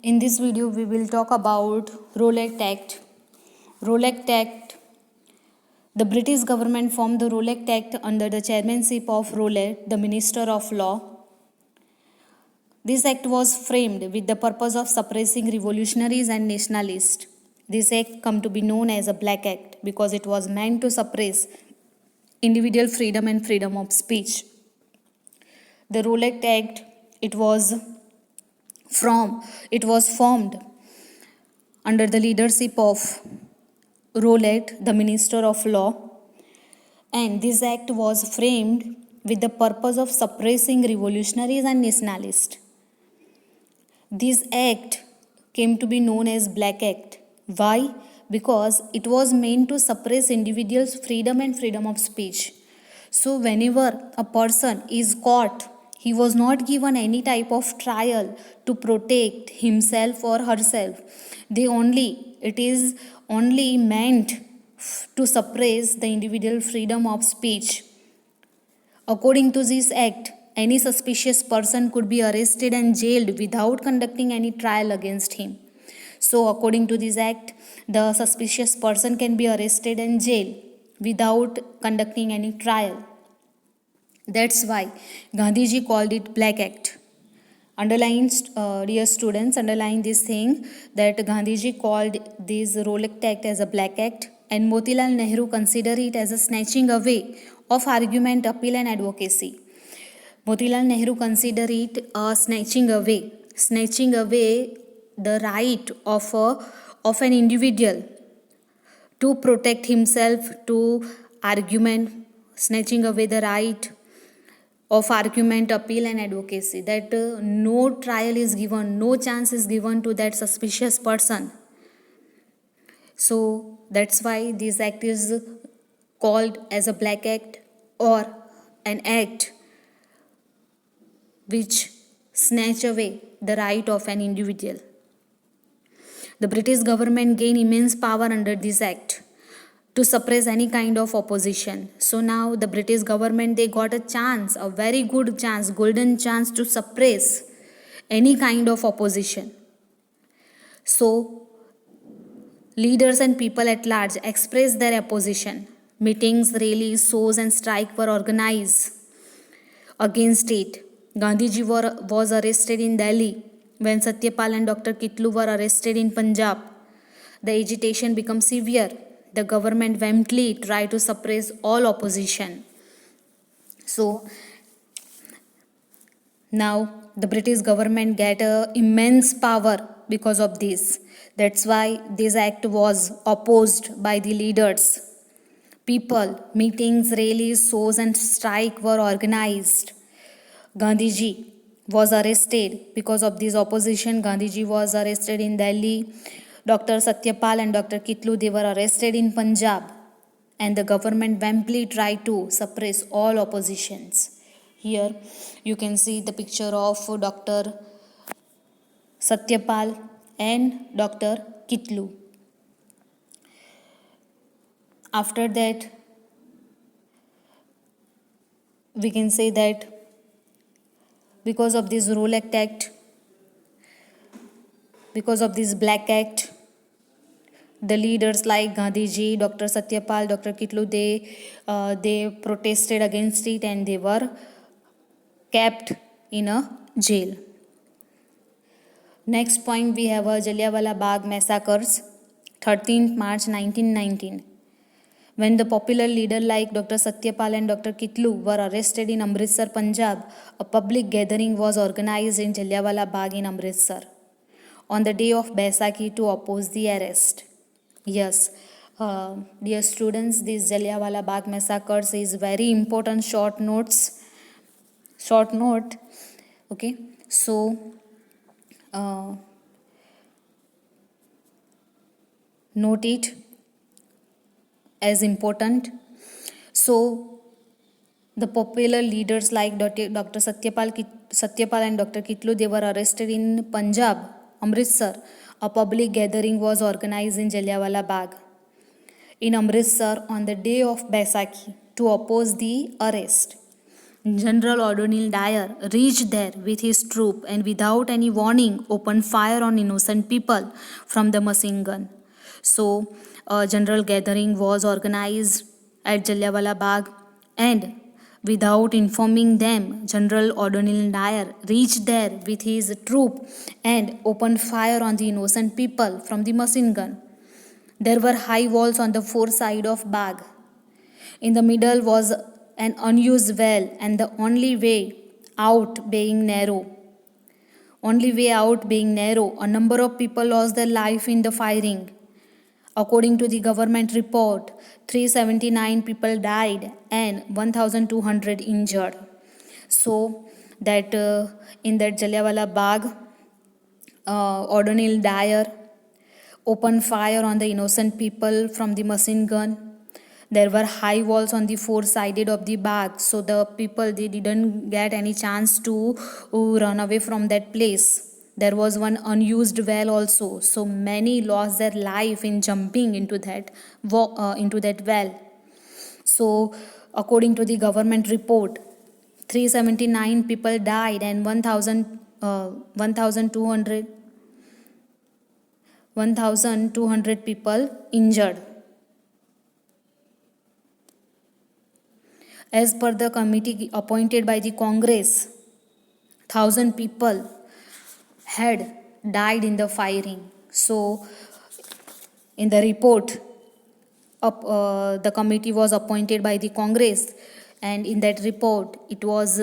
In this video, we will talk about Rowlatt Act. Rowlatt Act. The British government formed the Rowlatt Act under the chairmanship of Rowlatt, the Minister of Law. This act was framed with the purpose of suppressing revolutionaries and nationalists. This act come to be known as a Black Act because it was meant to suppress individual freedom and freedom of speech. The Rowlatt Act, it was formed under the leadership of Rowlatt, the Minister of Law, and this act was framed with the purpose of suppressing revolutionaries and nationalists. This act came to be known as Black Act. Why? Because it was meant to suppress individuals' freedom and freedom of speech. So whenever a person is caught, he was not given any type of trial to protect himself or herself. It is only meant to suppress the individual freedom of speech. According to this act, any suspicious person could be arrested and jailed without conducting any trial against him. So according to this act, the suspicious person can be arrested and jailed without conducting any trial. That's why Gandhiji called it Black Act. Dear students, underline this thing that Gandhiji called this Rowlatt Act as a Black Act, and Motilal Nehru considered it as a snatching away of argument, appeal and advocacy. Motilal Nehru considered it a snatching away the right of an individual to protect himself, to argument, snatching away the right of argument, appeal and advocacy, that no trial is given, no chance is given to that suspicious person. So that's why this act is called as a Black Act, or an act which snatch away the right of an individual. The British government gained immense power under this act to suppress any kind of opposition. So now the British government, they got a chance, a very good chance, golden chance to suppress any kind of opposition. So leaders and people at large expressed their opposition. Meetings, rallies, shows and strike were organized against it. Gandhiji was arrested in Delhi when Satyapal and Dr. Kitlu were arrested in Punjab. The agitation became severe. The government vehemently tried to suppress all opposition. So now the British government get immense power because of this. That's why this act was opposed by the leaders. People, meetings, rallies, shows and strike were organized. Gandhiji was arrested because of this opposition. Gandhiji was arrested in Delhi. Dr. Satyapal and Dr. Kitlu, they were arrested in Punjab, and the government vehemently tried to suppress all oppositions. Here you can see the picture of Dr. Satyapal and Dr. Kitlu. After that, we can say that because of this Rowlatt Act, because of this Black Act, the leaders like Gandhiji, Dr. Satyapal, Dr. Kitlu, they protested against it and they were kept in a jail. Next point, we have a Jallianwala Bagh massacres, 13th March 1919. When the popular leader like Dr. Satyapal and Dr. Kitlu were arrested in Amritsar, Punjab, a public gathering was organized in Jallianwala Bagh in Amritsar on the day of Baisakhi to oppose the arrest. Yes, dear students, this Jallianwala Bagh massacres is very important short note. Okay, so note it as important. So the popular leaders like Dr. Satyapal and Dr. Kitlu, they were arrested in Punjab, Amritsar. A public gathering was organized in Jallianwala Bagh in Amritsar on the day of Baisakhi to oppose the arrest. General O'Donnell Dyer reached there with his troop and without any warning opened fire on innocent people from the machine gun. So, a general gathering was organized at Jallianwala Bagh, and without informing them, General O'Donnell Dyer reached there with his troop and opened fire on the innocent people from the machine gun. There were high walls on the four sides of Bagh. In the middle was an unused well, and the only way out being narrow. A number of people lost their life in the firing. According to the government report, 379 people died and 1,200 injured. So that in that Jallianwala Bagh, O'Donnell Dyer opened fire on the innocent people from the machine gun. There were high walls on the four sided of the Bagh, so the people, they didn't get any chance to run away from that place. There was one unused well also, so many lost their life in jumping into that well. So according to the government report, 379 people died and 1,200 people injured. As per the committee appointed by the Congress, 1,000 people had died in the firing. So, in the report, the committee was appointed by the Congress, and in that report, it was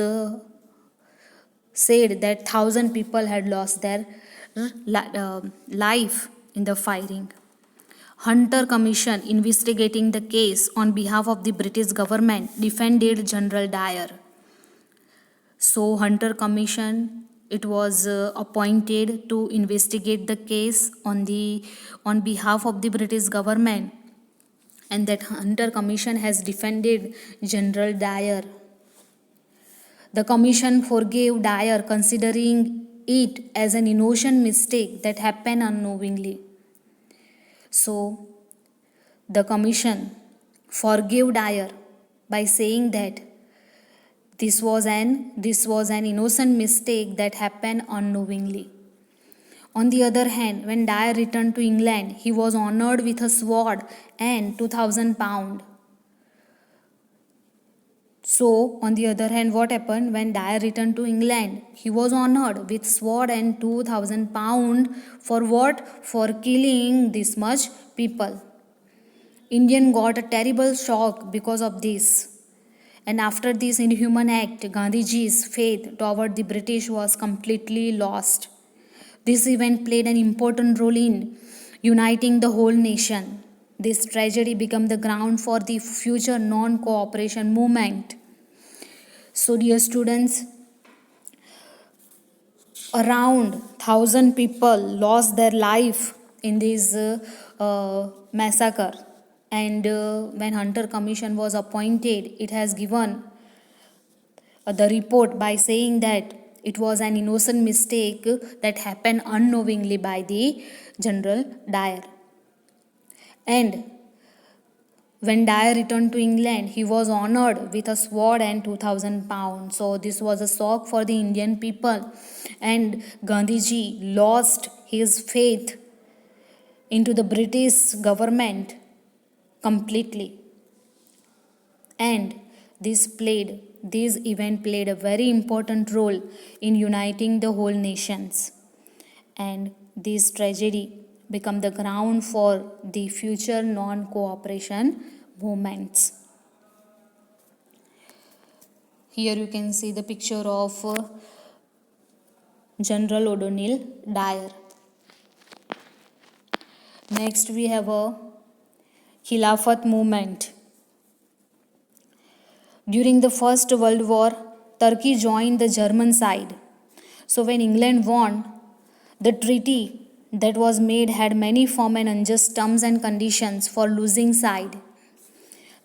said that 1,000 people had lost their life in the firing. Hunter Commission, investigating the case on behalf of the British government, defended General Dyer. So Hunter Commission, it was appointed to investigate the case on behalf of the British government, and that Hunter Commission has defended General Dyer. The commission forgave Dyer, considering it as an innocent mistake that happened unknowingly. So, the commission forgave Dyer by saying that this was an innocent mistake that happened unknowingly. On the other hand, when Dyer returned to England, he was honored with a sword and 2,000 pounds. So, on the other hand, what happened when Dyer returned to England? He was honored with sword and 2,000 pounds for what? For killing this much people. Indian got a terrible shock because of this. And after this inhuman act, Gandhiji's faith toward the British was completely lost. This event played an important role in uniting the whole nation. This tragedy became the ground for the future non-cooperation movement. So, dear students, around 1,000 people lost their life in this massacre. And when Hunter Commission was appointed, it has given the report by saying that it was an innocent mistake that happened unknowingly by the General Dyer. And when Dyer returned to England, he was honored with a sword and 2,000 pounds. So this was a shock for the Indian people. And Gandhiji lost his faith into the British government completely. And this event played a very important role in uniting the whole nations. And this tragedy become the ground for the future non-cooperation movements. Here you can see the picture of General O'Donnell Dyer. Next we have a Khilafat movement. During the First World War, Turkey joined the German side. So when England won, the treaty that was made had many firm and unjust terms and conditions for losing side.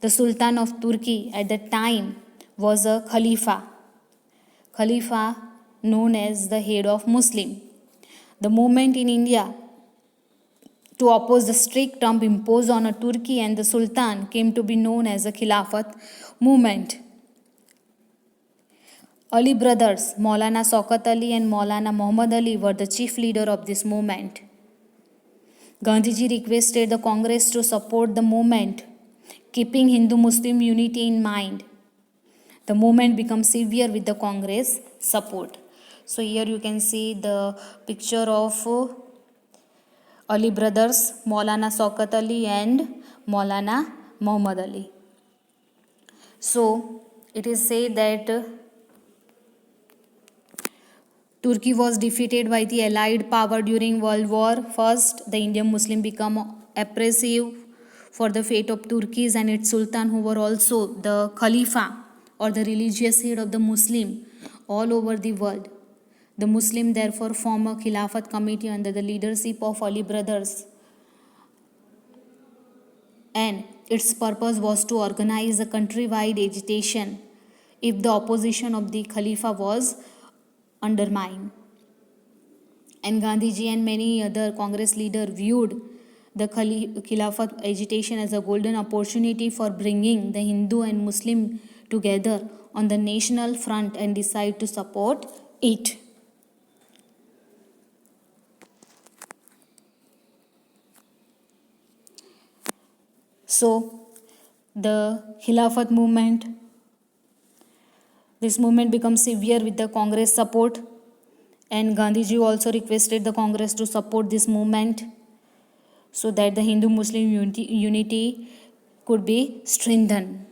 The Sultan of Turkey at that time was a Khalifa. Khalifa known as the head of Muslim. The movement in India to oppose the strict term imposed on a Turkey and the Sultan came to be known as the Khilafat movement. Ali brothers, Maulana Shaukat Ali and Maulana Muhammad Ali, were the chief leader of this movement. Gandhiji requested the Congress to support the movement, keeping Hindu-Muslim unity in mind. The movement becomes severe with the Congress support. So here you can see the picture of Ali brothers, Maulana Shaukat Ali and Maulana Muhammad Ali. So it is said that Turkey was defeated by the Allied power during World War. First, the Indian Muslim become oppressive for the fate of Turkeys and its Sultan, who were also the Khalifa or the religious head of the Muslim all over the world. The Muslim therefore form a Khilafat committee under the leadership of Ali brothers, and its purpose was to organize a countrywide agitation if the opposition of the Khalifa was undermined. And Gandhiji and many other Congress leaders viewed the Khilafat agitation as a golden opportunity for bringing the Hindu and Muslim together on the national front and decide to support it. So, the Khilafat movement, this movement becomes severe with the Congress support, and Gandhiji also requested the Congress to support this movement so that the Hindu-Muslim unity could be strengthened.